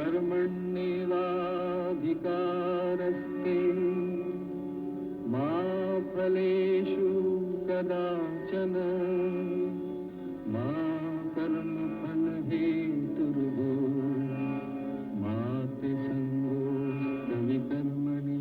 कर्मण्येवाधिकारस्ते मा फलेषु कदाचन मा कर्मफलहेतुर्भो मा ते सङ्गोऽस्त्वविकर्मणि।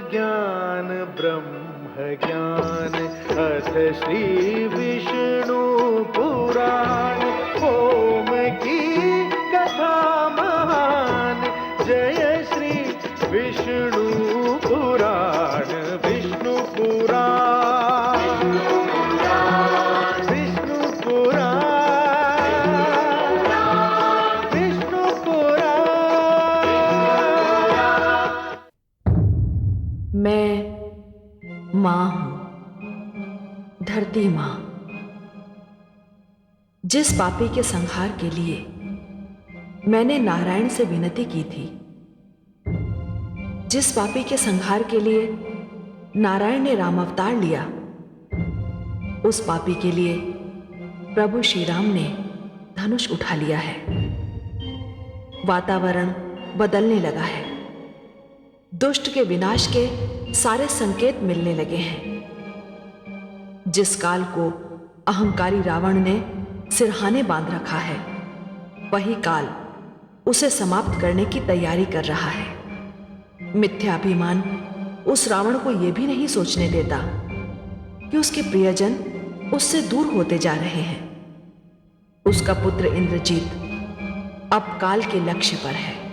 ज्ञान ब्रह्म ज्ञान अथ श्री विष्णु पुराण ओम की कथा महान जय श्री विष्णु पुराण विष्णु पुराण विष्णु पुराण विष्णु पुराण। मैं मां हूं, धरती मां। जिस पापी के संहार के लिए मैंने नारायण से विनती की थी, जिस पापी के संहार के लिए नारायण ने राम अवतार लिया, उस पापी के लिए प्रभु श्री राम ने धनुष उठा लिया है। वातावरण बदलने लगा है, दुष्ट के विनाश के सारे संकेत मिलने लगे हैं। जिस काल को अहंकारी रावण ने सिरहाने बांध रखा है, वही काल उसे समाप्त करने की तैयारी कर रहा है। मिथ्याभिमान उस रावण को यह भी नहीं सोचने देता कि उसके प्रियजन उससे दूर होते जा रहे हैं। उसका पुत्र इंद्रजीत अब काल के लक्ष्य पर है।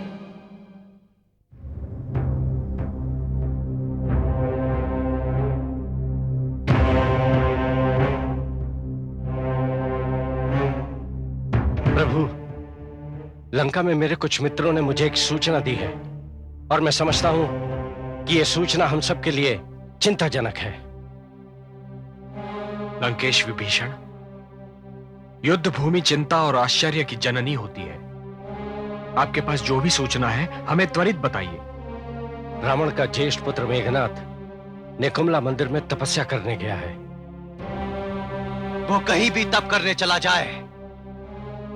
प्रभु, लंका में मेरे कुछ मित्रों ने मुझे एक सूचना दी है और मैं समझता हूं कि यह सूचना हम सब के लिए चिंताजनक है। लंकेश विभीषण, युद्ध भूमि चिंता और आश्चर्य की जननी होती है। आपके पास जो भी सूचना है हमें त्वरित बताइए। रावण का ज्येष्ठ पुत्र मेघनाथ निकुंभला मंदिर में तपस्या करने गया है। वो कहीं भी तप करने चला जाए,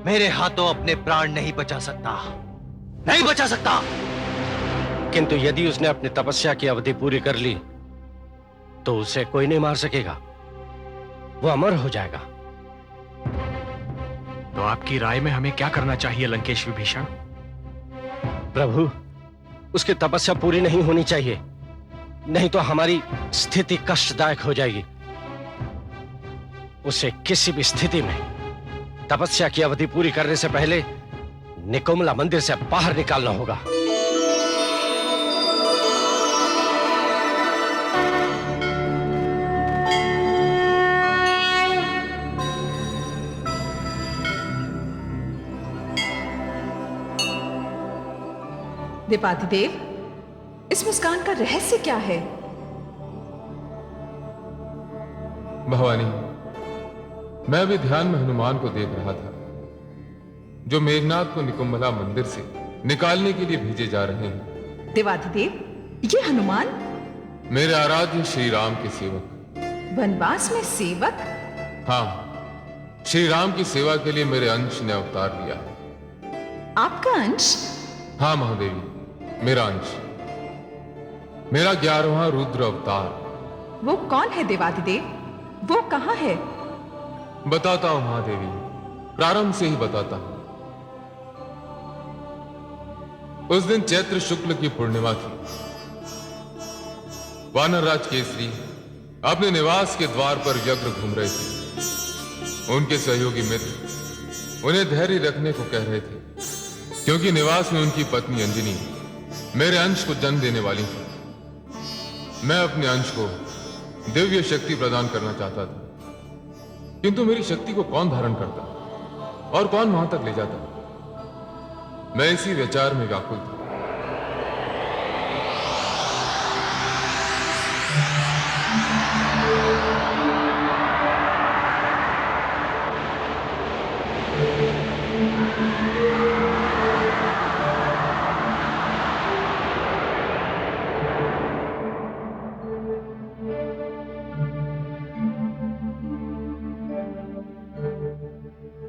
मेरे हाथों अपने प्राण नहीं बचा सकता, नहीं बचा सकता। किंतु यदि उसने अपनी तपस्या की अवधि पूरी कर ली तो उसे कोई नहीं मार सकेगा, वो अमर हो जाएगा। तो आपकी राय में हमें क्या करना चाहिए लंकेश विभीषण? प्रभु, उसकी तपस्या पूरी नहीं होनी चाहिए, नहीं तो हमारी स्थिति कष्टदायक हो जाएगी। उसे किसी भी स्थिति में तपस्या की अवधि पूरी करने से पहले निकुंभला मंदिर से बाहर निकालना होगा। देवाधिदेव, इस मुस्कान का रहस्य क्या है? भवानी, मैं भी ध्यान में हनुमान को देख रहा था, जो मेघनाथ को निकुंभला मंदिर से निकालने के लिए भेजे जा रहे हैं। देवाधिदेव, ये हनुमान? मेरे आराध्य श्री राम के सेवक। वनवास में सेवक? हाँ, श्री राम की सेवा के लिए मेरे अंश ने अवतार लिया है। आपका अंश? हाँ महादेवी, मेरा अंश, मेरा 11वां रुद्र अवतार। वो कौन है देवाधिदेव? वो कहां है? बताता हूं महादेवी, प्रारंभ से ही बताता हूं। उस दिन चैत्र शुक्ल की पूर्णिमा थी। वानरराज केसरी अपने निवास के द्वार पर व्यग्र घूम रहे थे। उनके सहयोगी मित्र उन्हें धैर्य रखने को कह रहे थे, क्योंकि निवास में उनकी पत्नी अंजनी मेरे अंश को जन्म देने वाली थी। मैं अपने अंश को दिव्य शक्ति प्रदान करना चाहता था, किंतु मेरी शक्ति को कौन धारण करता और कौन वहां तक ले जाता? मैं इसी विचार में व्याकुल था।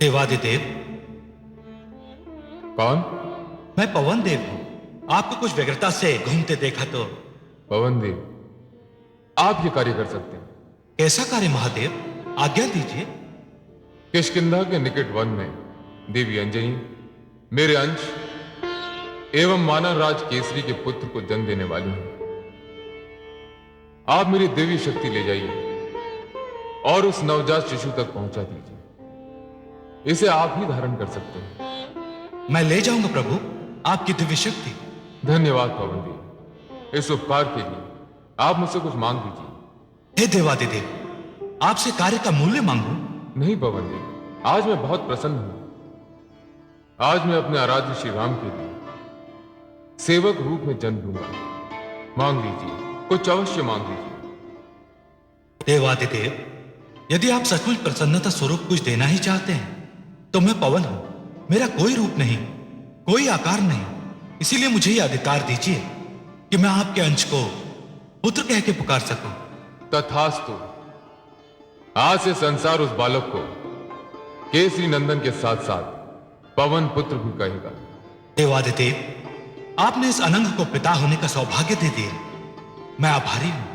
देवादिदेव, कौन? मैं पवन देव हूं। आपको कुछ व्यग्रता से घूमते देखा तो। पवन देव, आप ये कार्य कर सकते हैं। कैसा कार्य महादेव, आज्ञा दीजिए। किष्किंधा के निकट वन में देवी अंजनी मेरे अंश एवं मानव राज केसरी के पुत्र को जन्म देने वाली हैं। आप मेरी देवी शक्ति ले जाइए और उस नवजात शिशु तक पहुंचा दीजिए। इसे आप ही धारण कर सकते हैं। मैं ले जाऊंगा प्रभु, आपकी दिव्य शक्ति। धन्यवाद पवन देव, इस उपकार के लिए आप मुझसे कुछ मांग दीजिए। हे देवादिदेव, आपसे कार्य का मूल्य मांगू? नहीं पवन देव, आज मैं बहुत प्रसन्न हूं। आज मैं अपने आराध्य श्री राम के लिए सेवक रूप में जन्म लूंगा। मांग लीजिए, कुछ अवश्य मांग लीजिए। देवादिदेव, यदि आप सचमुच प्रसन्नता स्वरूप कुछ देना ही चाहते हैं तो मैं पवन हूं। मेरा कोई रूप नहीं, कोई आकार नहीं, इसीलिए मुझे यह अधिकार दीजिए कि मैं आपके अंश को पुत्र कह के पुकार सकूं। तथास्तु। आज से संसार उस बालक को केसरी नंदन के साथ साथ पवन पुत्र भी कहेगा। देवादिदेव, आपने इस अनंग को पिता होने का सौभाग्य दे दिया। मैं आभारी हूं।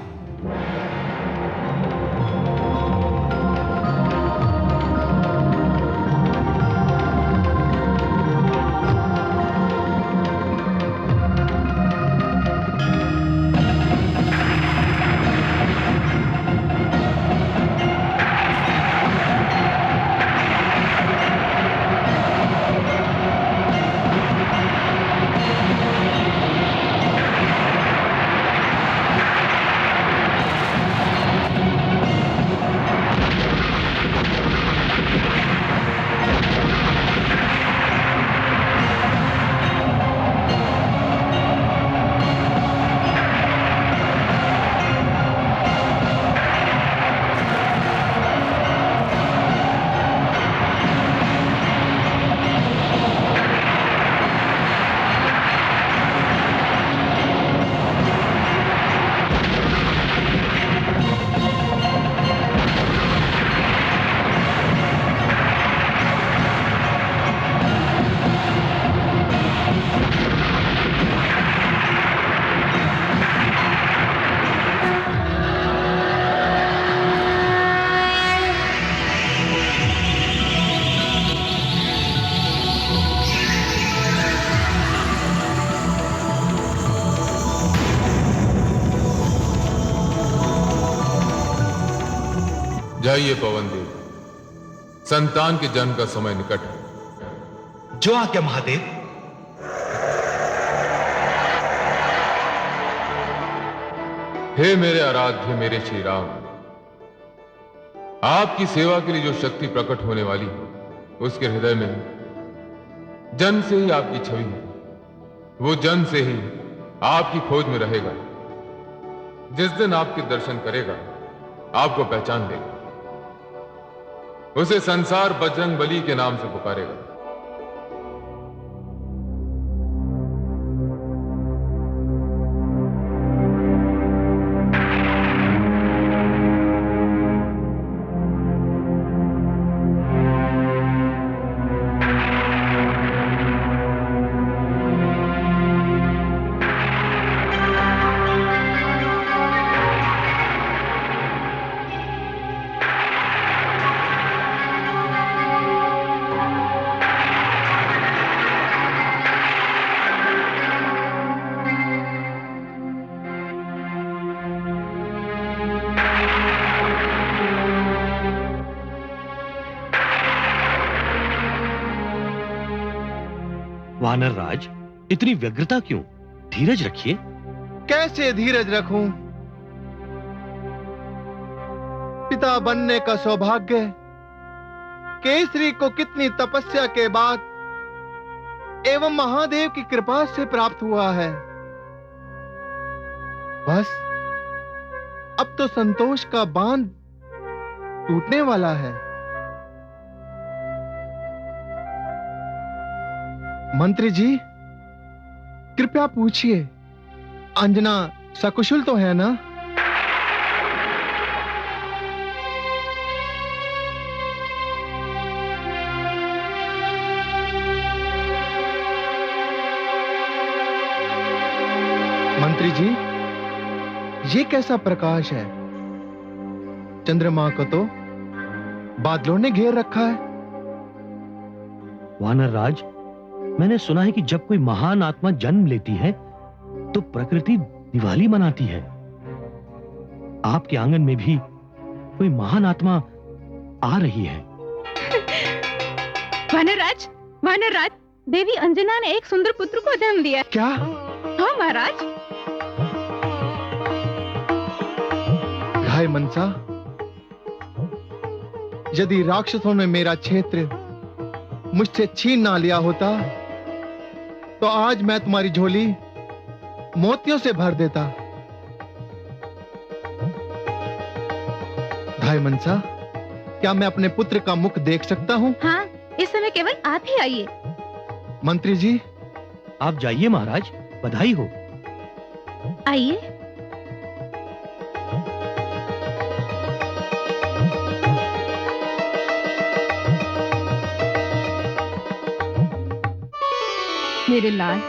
जाइए पवन देव, संतान के जन्म का समय निकट है। जो आज्ञा महादेव। हे मेरे आराध्य, मेरे श्री राम, आपकी सेवा के लिए जो शक्ति प्रकट होने वाली है उसके हृदय में जन्म से ही आपकी छवि है। वो जन्म से ही आपकी खोज में रहेगा। जिस दिन आपके दर्शन करेगा आपको पहचान लेगा। उसे संसार बजरंग बली के नाम से पुकारेगा। वानर राज, इतनी व्यग्रता क्यों? धीरज रखिए। कैसे धीरज रखूं? पिता बनने का सौभाग्य केसरी को कितनी तपस्या के बाद एवं महादेव की कृपा से प्राप्त हुआ है। बस अब तो संतोष का बांध टूटने वाला है। मंत्री जी, कृपया पूछिए, अंजना सकुशल तो है ना? मंत्री जी, ये कैसा प्रकाश है? चंद्रमा को तो बादलों ने घेर रखा है। वानर राज, मैंने सुना है कि जब कोई महान आत्मा जन्म लेती है तो प्रकृति दिवाली मनाती है। आपके आंगन में भी कोई महान आत्मा आ रही है। वानरराज, वानरराज, देवी अंजना ने एक सुंदर पुत्र को जन्म दिया। क्या? हाँ महाराज। हाय मनसा, यदि राक्षसों ने मेरा क्षेत्र मुझसे छीन ना लिया होता तो आज मैं तुम्हारी झोली मोतियों से भर देता। भाई मनसा, क्या मैं अपने पुत्र का मुख देख सकता हूँ? हाँ, इस समय केवल आप ही आइए। मंत्री जी, आप जाइए महाराज, बधाई हो। आइए। मेरे लाल,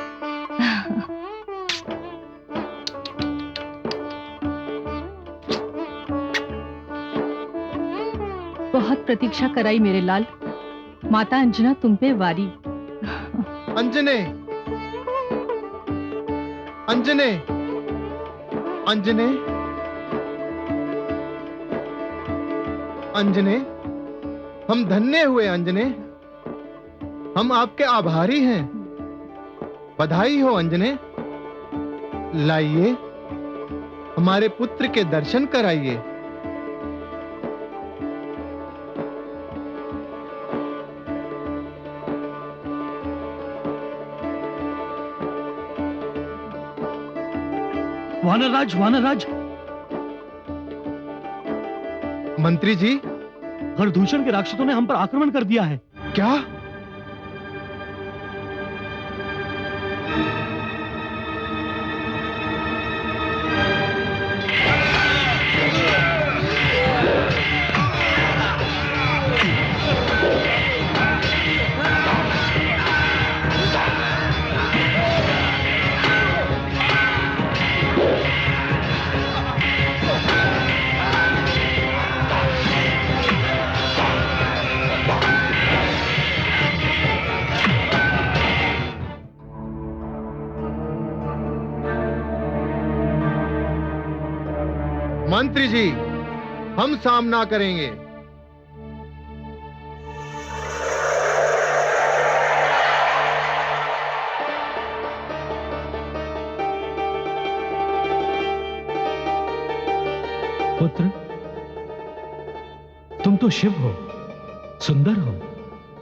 बहुत प्रतीक्षा कराई मेरे लाल। माता अंजना तुम पे वारी। अंजने, अंजने, अंजने, अंजने, हम धन्य हुए अंजने, हम आपके आभारी हैं। बधाई हो अंजने। लाइए, हमारे पुत्र के दर्शन कराइए। वानरराज, वानरराज, मंत्री जी, हरदूषण के राक्षसों ने हम पर आक्रमण कर दिया है। क्या? मंत्री जी, हम सामना करेंगे। पुत्र, तुम तो शिव हो, सुंदर हो,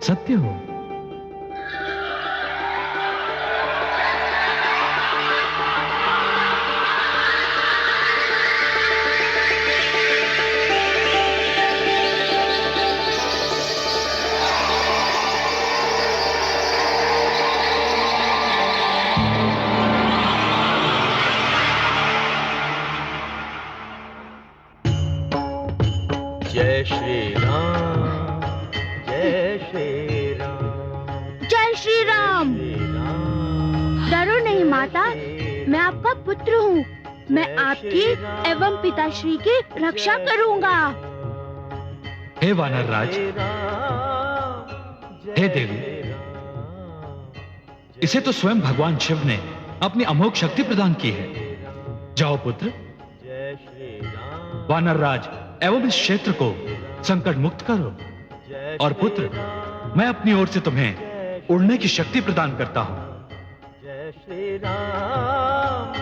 सत्य हो। जय श्री राम, जय श्री राम, जय श्री राम। डरो नहीं माता, मैं आपका पुत्र हूँ। मैं आपकी एवं पिताश्री की रक्षा करूँगा। हे वानर राज, हे देवी, इसे तो स्वयं भगवान शिव ने अपनी अमोघ शक्ति प्रदान की है। जाओ पुत्र, वानर राज एवं इस क्षेत्र को संकट मुक्त करो। और पुत्र, मैं अपनी ओर से तुम्हें उड़ने की शक्ति प्रदान करता हूं। जय श्री राम,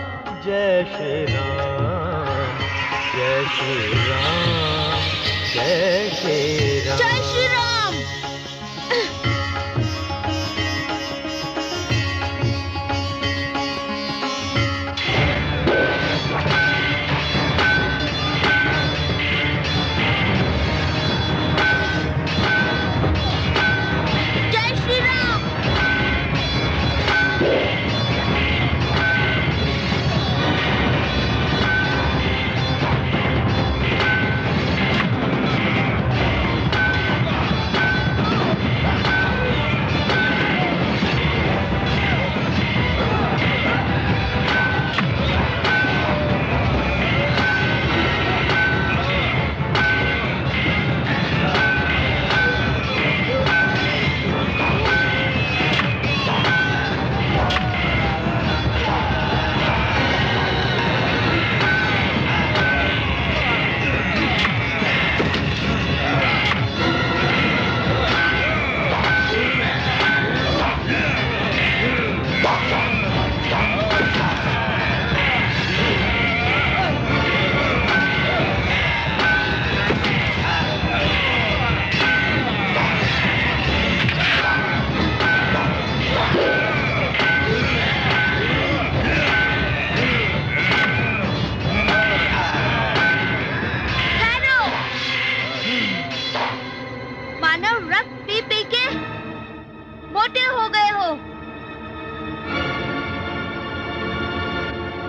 जय श्री राम, जय श्री राम, जय श्री राम, जय श्री राम।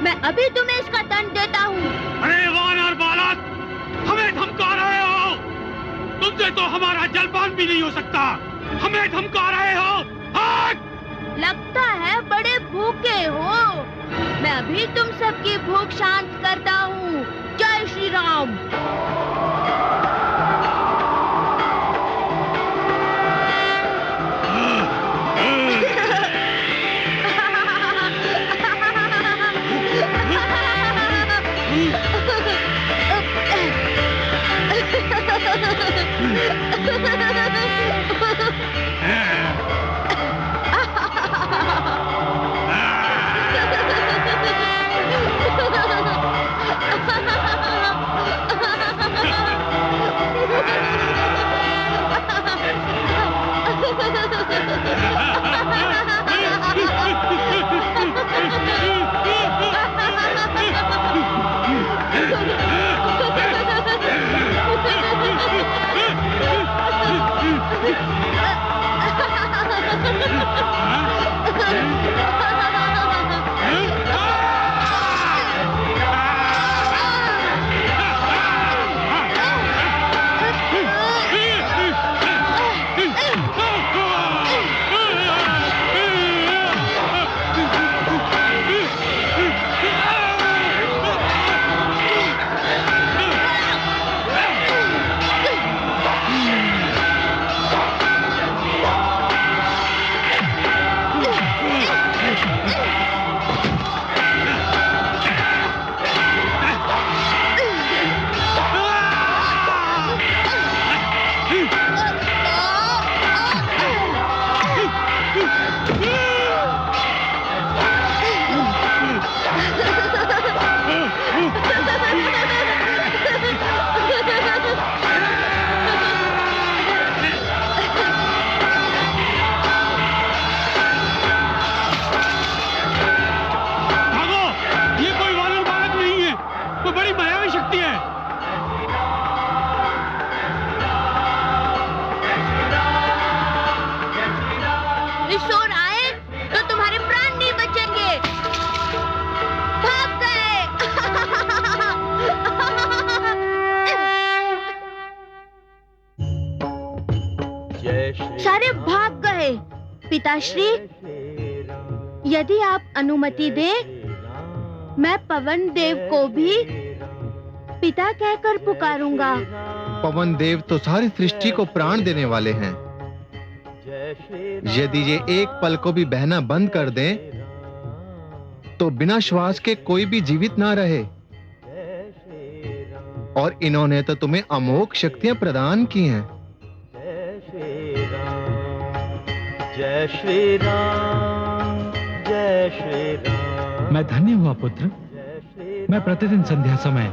मैं अभी तुम्हें इसका दंड देता हूँ। अरे वानर बालक, हमें धमका रहे हो? तुमसे तो हमारा जलपान भी नहीं हो सकता, हमें धमका रहे हो? लगता है बड़े भूखे हो। मैं अभी तुम सबकी भूख शांत करता हूँ। जय श्री राम। सारे भाग गए। पिताश्री, यदि आप अनुमति दें, मैं पवन देव को भी पिता कहकर पुकारूंगा। पवन देव तो सारी सृष्टि को प्राण देने वाले हैं। यदि ये एक पल को भी बहना बंद कर दें, तो बिना श्वास के कोई भी जीवित ना रहे। और इन्होंने तो तुम्हें अमोघ शक्तियां प्रदान की हैं। जय श्री राम, जय श्री राम। मैं धन्य हुआ पुत्र। मैं प्रतिदिन संध्या समय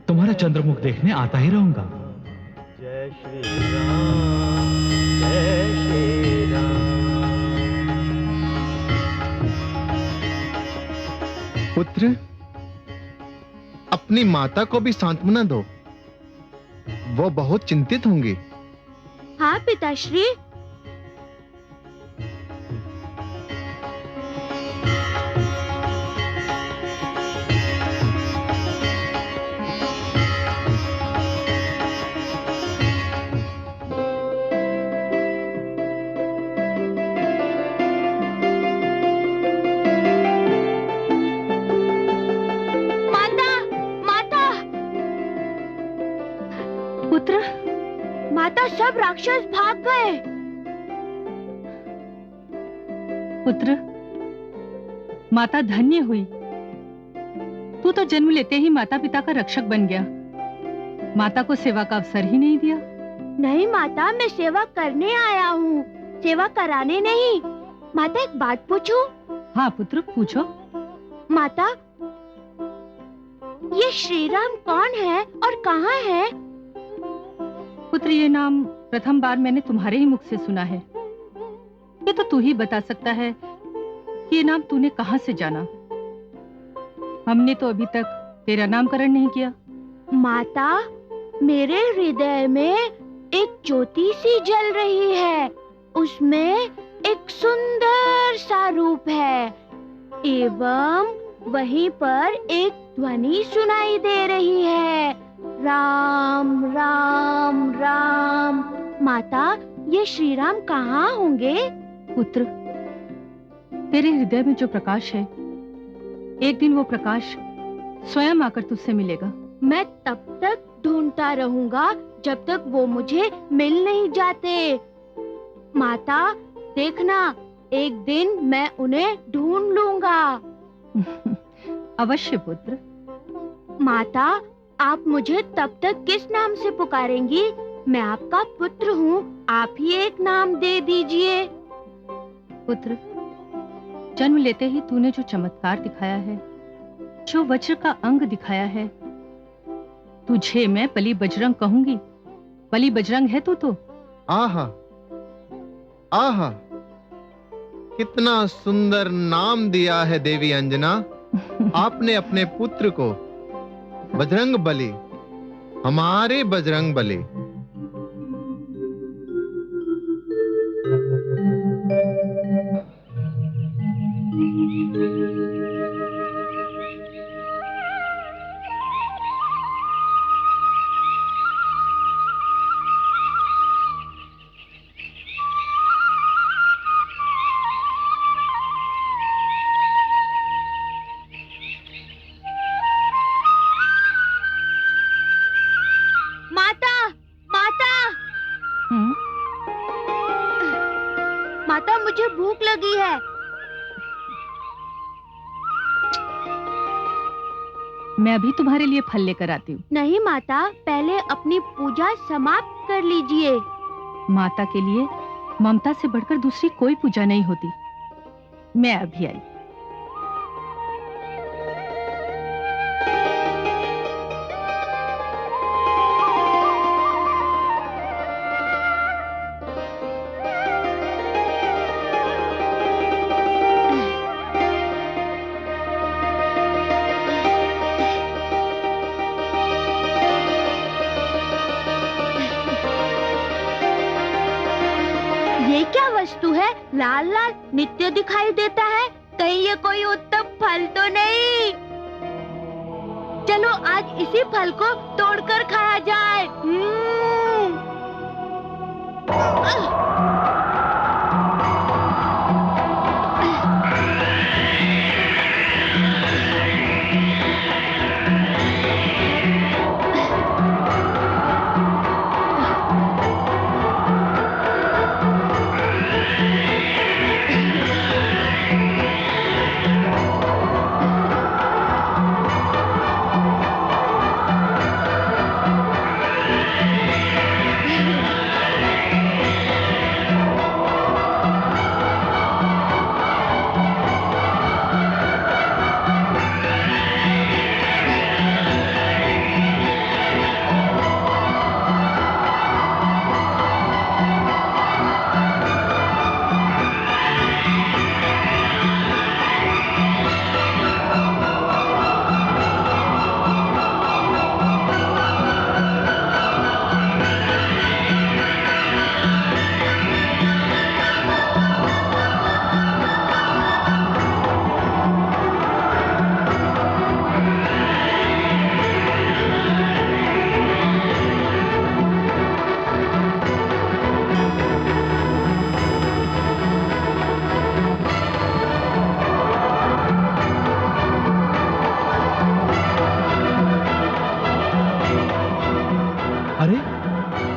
तुम्हारा चंद्रमुख देखने आता ही रहूंगा। जय श्री राम, जय श्री राम। पुत्र, अपनी माता को भी सांत्वना दो, वो बहुत चिंतित होंगी। हाँ पिताश्री। माता, सब राक्षस भाग गए। पुत्र, माता धन्य हुई। तू तो जन्म लेते ही माता पिता का रक्षक बन गया। माता को सेवा का अवसर ही नहीं दिया। नहीं माता, मैं सेवा करने आया हूँ, सेवा कराने नहीं। माता, एक बात पूछूं? हाँ पुत्र, पूछो। माता, ये श्री राम कौन है और कहाँ है? पुत्र, ये नाम प्रथम बार मैंने तुम्हारे ही मुख से सुना है। ये तो तू ही बता सकता है कि ये नाम तूने कहाँ से जाना। हमने तो अभी तक तेरा नामकरण नहीं किया। माता, मेरे हृदय में एक ज्योति सी जल रही है। उसमें एक सुंदर सा रूप है एवं वहीं पर एक ध्वनि सुनाई दे रही है, राम राम राम। माता, ये श्री राम कहाँ होंगे? पुत्र, तेरे हृदय में जो प्रकाश है, एक दिन वो प्रकाश स्वयं आकर तुझसे मिलेगा। मैं तब तक ढूंढता रहूंगा जब तक वो मुझे मिल नहीं जाते। माता, देखना, एक दिन मैं उन्हें ढूंढ लूंगा। अवश्य पुत्र। माता, आप मुझे तब तक किस नाम से पुकारेंगी? मैं आपका पुत्र हूँ, आप ही एक नाम दे दीजिए। पुत्र, जन्म लेते ही तूने जो चमत्कार दिखाया है, जो वज्र का अंग दिखाया है, तुझे मैं बलि बजरंग कहूंगी। बलि बजरंग है तू तो। आहा, आहा, कितना सुंदर नाम दिया है देवी अंजना। आपने अपने पुत्र को बजरंग बली, हमारे बजरंग बली। माता, मुझे भूख लगी है। मैं अभी तुम्हारे लिए फल लेकर आती हूँ। नहीं माता, पहले अपनी पूजा समाप्त कर लीजिए। माता के लिए ममता से बढ़कर दूसरी कोई पूजा नहीं होती। मैं अभी आई। ये क्या वस्तु है? लाल लाल नित्य दिखाई देता है। कहीं ये कोई उत्तम फल तो नहीं? चलो आज इसी फल को तोड़कर खाया जाए।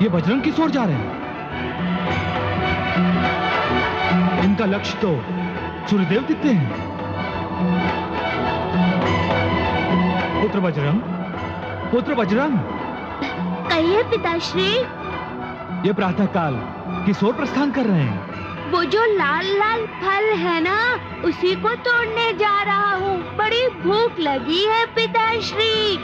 ये बजरंग किस ओर जा रहे हैं? इनका लक्ष्य तो सूर्यदेव दिखते हैं। पुत्र बजरंग, पुत्र बजरंग। कहिए पिताश्री। ये प्रातःकाल किस ओर प्रस्थान कर रहे हैं? वो जो लाल लाल फल है ना, उसी को तोड़ने जा रहा हूँ। बड़ी भूख लगी है पिताश्री।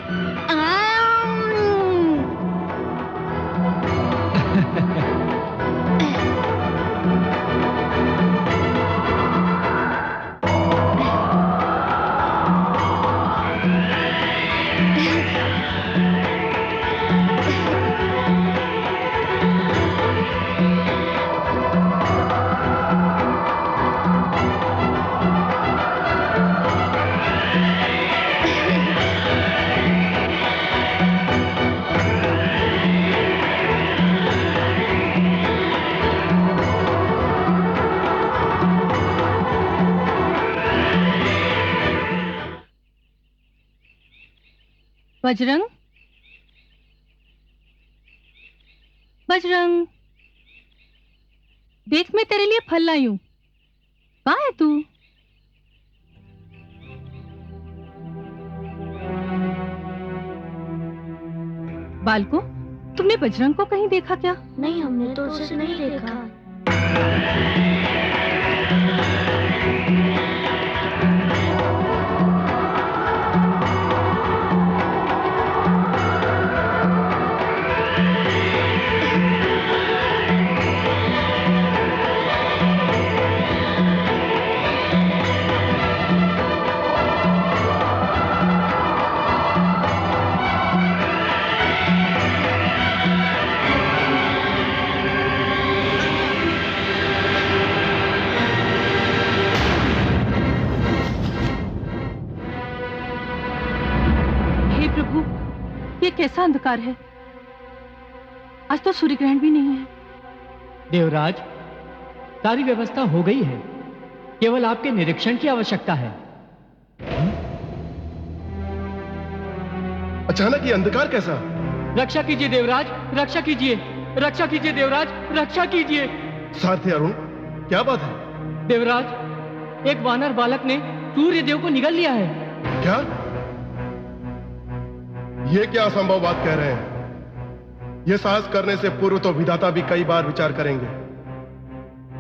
बजरंग, बजरंग, देख मैं तेरे लिए फल लाई हूं। कहाँ है तू? बालको, तुमने बजरंग को कहीं देखा क्या? नहीं, हमने तो उसे नहीं देखा। ये कैसा अंधकार है? आज तो सूर्य ग्रहण भी नहीं है। देवराज, सारी व्यवस्था हो गई है, केवल आपके निरीक्षण की आवश्यकता है। अचानक ये अंधकार कैसा? रक्षा कीजिए देवराज, रक्षा कीजिए, रक्षा कीजिए देवराज, रक्षा कीजिए। सारथी अरुण, क्या बात है? देवराज, एक वानर बालक ने सूर्य देव को निगल लिया है। क्या? ये क्या असंभव बात कह रहे हैं? ये साहस करने से पूर्व तो विधाता भी कई बार विचार करेंगे,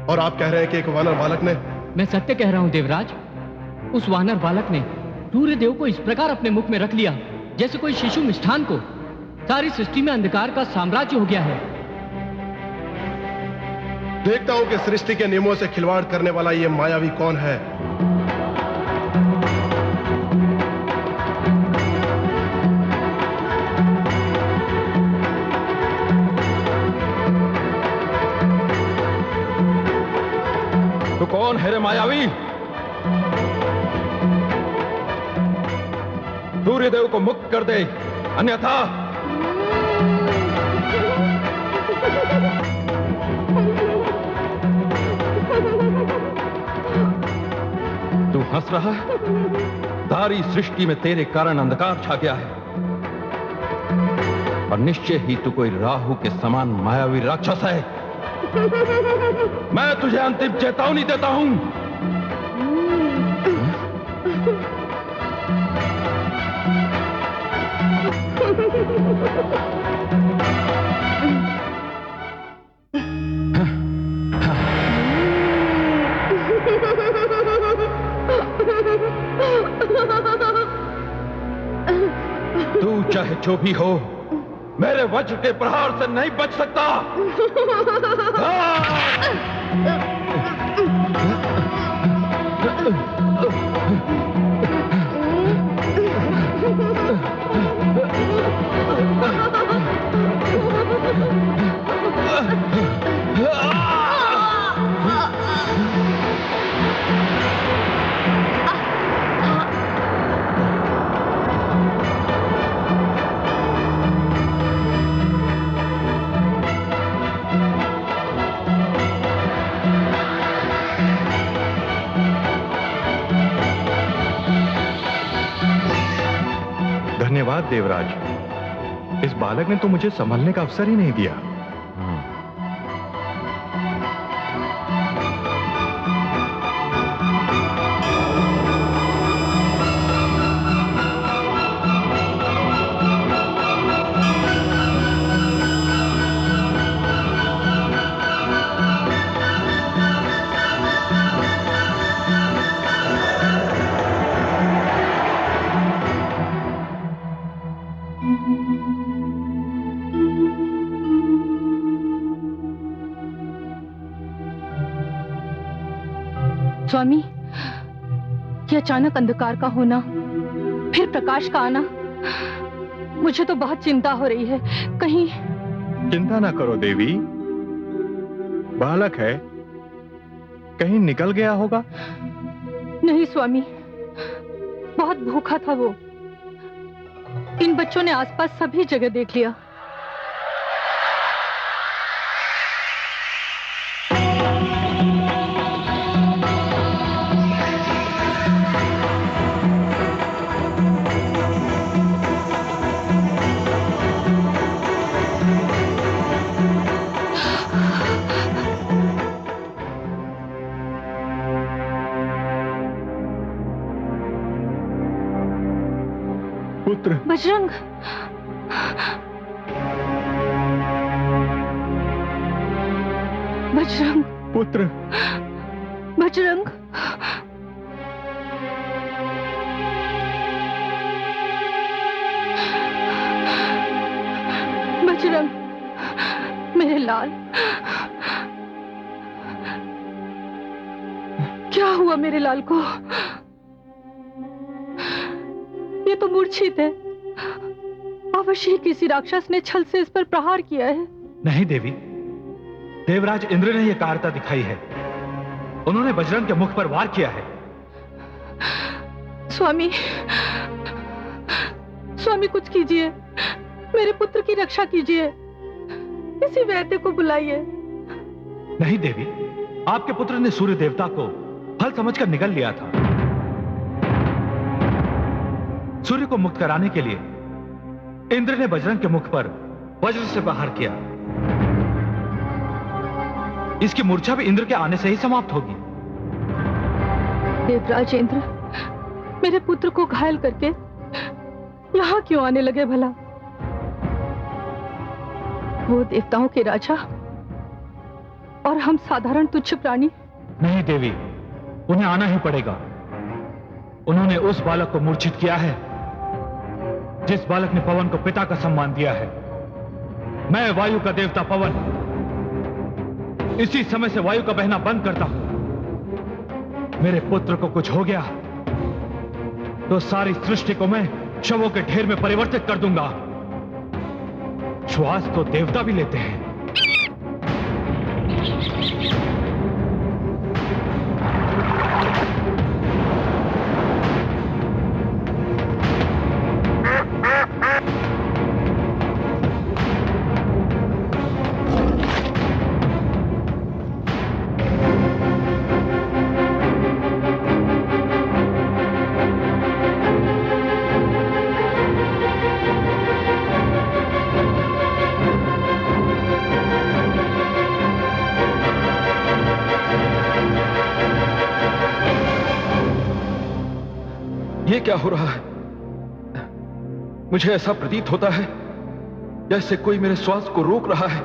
और आप कह रहे हैं कि एक वानर बालक ने? मैं सत्य कह रहा हूं देवराज, उस वानर बालक ने सूर्य देव को इस प्रकार अपने मुख में रख लिया जैसे कोई शिशु मिष्ठान को। सारी सृष्टि में अंधकार का साम्राज्य हो गया है। देखता हूं कि सृष्टि के नियमों से खिलवाड़ करने वाला ये मायावी कौन है। तो कौन है रे मायावी? सूर्यदेव को मुक्त कर दे, अन्यथा तू हंस रहा है? सारी सृष्टि में तेरे कारण अंधकार छा गया है, और निश्चय ही तू कोई राहु के समान मायावी राक्षस है। मैं तुझे अंतिम चेतावनी देता हूं। तू चाहे जो भी हो, मेरे वज्र के प्रहार से नहीं बच सकता। धन्यवाद देवराज, इस बालक ने तो मुझे संभलने का अवसर ही नहीं दिया। स्वामी, ये अचानक अंधकार का होना, फिर प्रकाश का आना, मुझे तो बहुत चिंता हो रही है। कहीं... चिंता ना करो देवी, बालक है, कहीं निकल गया होगा। नहीं स्वामी, बहुत भूखा था वो। इन बच्चों ने आसपास सभी जगह देख लिया। पुत्र। बजरंग, बजरंग, पुत्र। बजरंग, बजरंग, मेरे लाल, क्या हुआ मेरे लाल को? ये तो मूर्छित है। अवश्य ही किसी राक्षस ने छल से इस पर प्रहार किया है। नहीं देवी, देवराज इंद्र ने यह कायरता दिखाई है। उन्होंने बजरंग के मुख पर वार किया है। स्वामी, स्वामी कुछ कीजिए, मेरे पुत्र की रक्षा कीजिए। किसी वैद्य को बुलाइए। नहीं देवी, आपके पुत्र ने सूर्य देवता को फल समझकर निगल लिया था। सूर्य को मुक्त कराने के लिए इंद्र ने बजरंग के मुख पर वज्र से प्रहार किया। इसकी मूर्छा भी इंद्र के आने से ही समाप्त होगी। देवराज इंद्र मेरे पुत्र को घायल करके यहां क्यों आने लगे भला? वो देवताओं के राजा और हम साधारण तुच्छ प्राणी। नहीं देवी, उन्हें आना ही पड़ेगा। उन्होंने उस बालक को मूर्छित किया है जिस बालक ने पवन को पिता का सम्मान दिया है। मैं वायु का देवता पवन इसी समय से वायु का बहना बंद करता हूं। मेरे पुत्र को कुछ हो गया तो सारी सृष्टि को मैं शवों के ढेर में परिवर्तित कर दूंगा। श्वास तो देवता भी लेते हैं। ये क्या हो रहा है? मुझे ऐसा प्रतीत होता है जैसे कोई मेरे श्वास को रोक रहा है।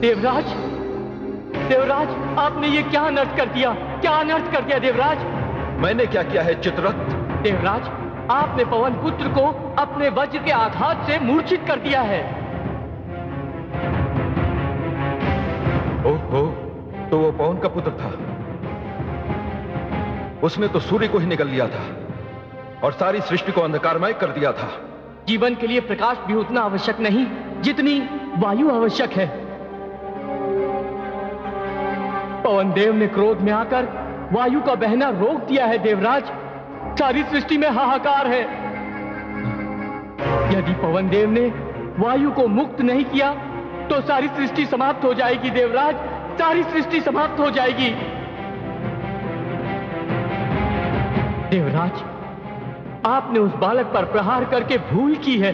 देवराज, देवराज, आपने ये क्या अनर्थ कर दिया? क्या अनर्थ कर दिया देवराज? मैंने क्या किया है चित्ररथ? देवराज, आपने पवन पुत्र को अपने वज्र के आघात से मूर्छित कर दिया है। ओहो, तो वो पवन का पुत्र था। उसने तो सूर्य को ही निगल लिया था और सारी सृष्टि को अंधकारमय कर दिया था। जीवन के लिए प्रकाश भी उतना आवश्यक नहीं जितनी वायु आवश्यक है। पवन देव ने क्रोध में आकर वायु का बहना रोक दिया है देवराज। सारी सृष्टि में हाहाकार है। यदि पवन देव ने वायु को मुक्त नहीं किया तो सारी सृष्टि समाप्त हो जाएगी देवराज, सारी सृष्टि समाप्त हो जाएगी। देवराज, आपने उस बालक पर प्रहार करके भूल की है।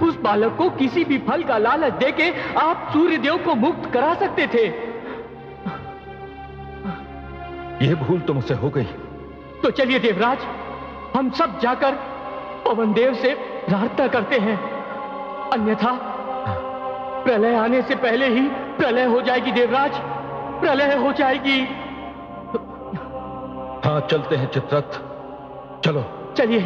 उस बालक को किसी भी फल का लालच देके आप सूर्य देव को मुक्त करा सकते थे। यह भूल तो मुझसे हो गई। तो चलिए देवराज, हम सब जाकर पवन देव से प्रार्थना करते हैं, अन्यथा प्रलय आने से पहले ही प्रलय हो जाएगी देवराज, प्रलय हो जाएगी। हाँ, चलते हैं चित्ररथ, चलो। चलिए।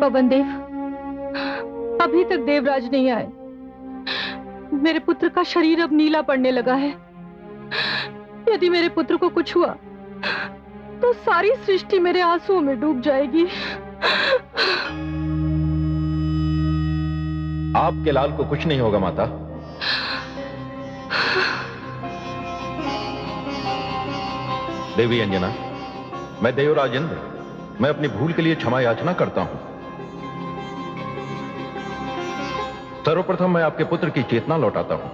पवन देव, अभी तक देवराज नहीं आए। मेरे पुत्र का शरीर अब नीला पड़ने लगा है। यदि मेरे पुत्र को कुछ हुआ तो सारी सृष्टि मेरे आंसुओं में डूब जाएगी। आपके लाल को कुछ नहीं होगा माता। देवी अंजना, मैं देवराज इंद्र, मैं अपनी भूल के लिए क्षमा याचना करता हूं। सर्वप्रथम मैं आपके पुत्र की चेतना लौटाता हूं।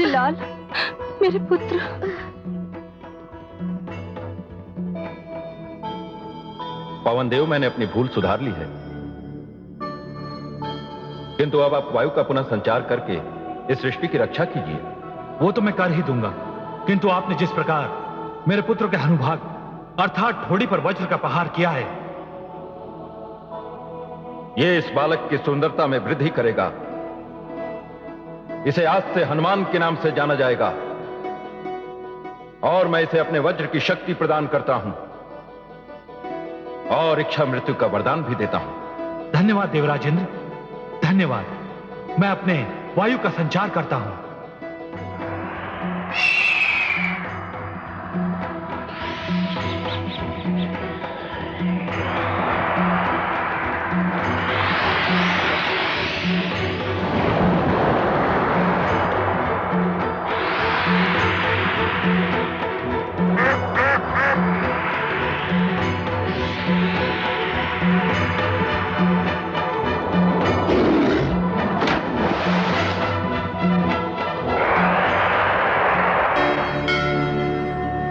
मेरे लाल, मेरे पुत्र। पवन देव, मैंने अपनी भूल सुधार ली है, किंतु अब आप वायु का पुनः संचार करके इस सृष्टि की रक्षा कीजिए। वो तो मैं कर ही दूंगा, किंतु आपने जिस प्रकार मेरे पुत्र के हनुभाग अर्थात ठोड़ी पर वज्र का प्रहार किया है, ये इस बालक की सुंदरता में वृद्धि करेगा। इसे आज से हनुमान के नाम से जाना जाएगा और मैं इसे अपने वज्र की शक्ति प्रदान करता हूं और इच्छा मृत्यु का वरदान भी देता हूं। धन्यवाद देवराजेंद्र, धन्यवाद। मैं अपने वायु का संचार करता हूं।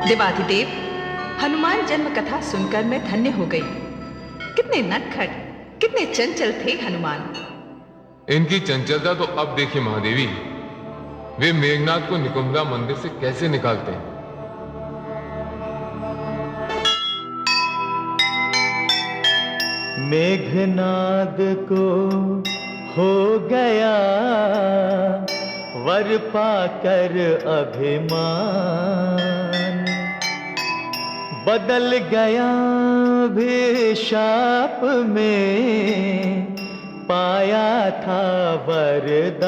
देवाधिदेव, हनुमान जन्म कथा सुनकर मैं धन्य हो गई। कितने नटखट, कितने चंचल थे हनुमान। इनकी चंचलता तो अब देखिए महादेवी, वे मेघनाथ को निकुंभा मंदिर से कैसे निकालते हैं। मेघनाद को हो गया वर पाकर अभिमान, बदल गया अभिशाप में पाया था वरदान।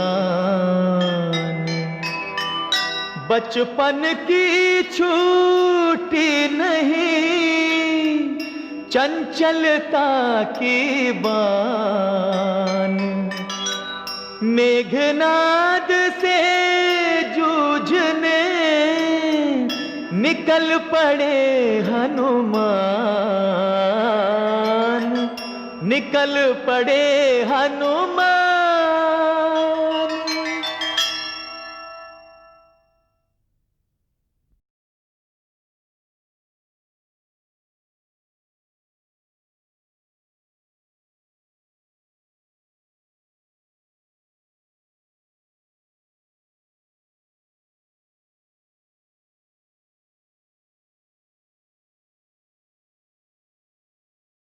बचपन की छूटी नहीं चंचलता की बान, मेघनाद से जूझने निकल पड़े हनुमान, निकल पड़े हनुमान।